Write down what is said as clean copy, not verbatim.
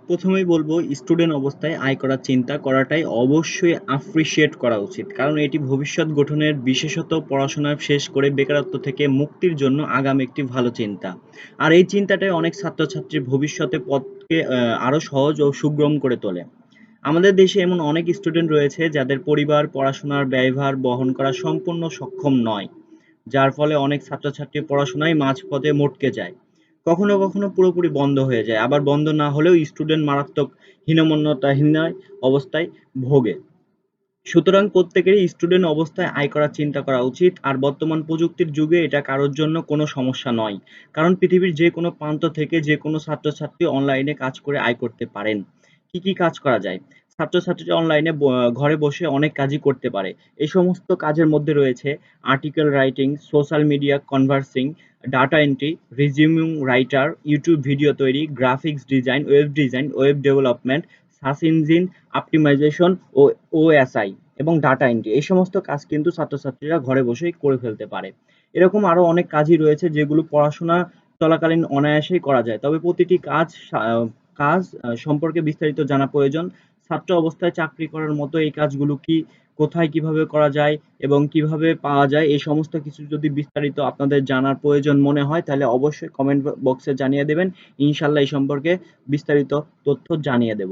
প্রথমেই বলবো স্টুডেন্ট অবস্থায় আয় করার চিন্তা করাটাই অবশ্যই অ্যাপ্রিসিয়েট করা উচিত, কারণ এটি ভবিষ্যৎ গঠনের বিশেষত পড়াশোনা শেষ করে বেকারত্ব থেকে মুক্তির জন্য আগাম একটি ভালো চিন্তা। আর এই চিন্তাটাই অনেক ছাত্রছাত্রীর ভবিষ্যতে পথকে আরো সহজ ও সুগম করে তোলে। আমাদের দেশে এমন অনেক স্টুডেন্ট রয়েছে যাদের পরিবার পড়াশোনার ব্যয়ভার বহন করা সম্পূর্ণ সক্ষম নয়, যার ফলে অনেক ছাত্রছাত্রী পড়াশোনায় মাঝপথে মটকে যায়। কখনো কখনো পুরোপুরি বন্ধ হয়ে যায়, আবার বন্ধ না হলেও স্টুডেন্ট মারাত্মক হীনমন্যতাহীন অবস্থায় ভোগে। সুতরাং প্রত্যেকেরই স্টুডেন্ট অবস্থায় আয় করার চিন্তা করা উচিত। আর বর্তমান প্রযুক্তির যুগে এটা কারোর জন্য কোনো সমস্যা নয়, কারণ পৃথিবীর যে কোনো প্রান্ত থেকে যে কোনো ছাত্রছাত্রী অনলাইনে কাজ করে আয় করতে পারেন। কি কি কাজ করা যায়? ছাত্রছাত্রীরা অনলাইনে ঘরে বসে অনেক কাজই করতে পারে। এই সমস্ত কাজের মধ্যে রয়েছে article writing, social media conversing, data entry, resuming writer, YouTube video তৈরি, graphics design, web development, search engine optimization ও ওএসআই এবং ডাটা এন্ট্রি। এই সমস্ত কাজ কিন্তু ছাত্রছাত্রীরা ঘরে বসেই করে ফেলতে পারে। এরকম আরো অনেক কাজই রয়েছে যেগুলো পড়াশোনা চলাকালীন অনায়াসেই করা যায়। তবে প্রতিটি কাজ সম্পর্কে বিস্তারিত জানা প্রয়োজন। ছাত্র অবস্থায় চাকরি করার মতো এই কাজগুলো কি, কোথায় কিভাবে করা যায় এবং কিভাবে পাওয়া যায়, এই সমস্ত কিছু যদি বিস্তারিত আপনাদের জানার প্রয়োজন মনে হয় তাহলে অবশ্যই কমেন্ট বক্সে জানিয়ে দেবেন। ইনশাল্লাহ এই সম্পর্কে বিস্তারিত তথ্য জানিয়ে দেব।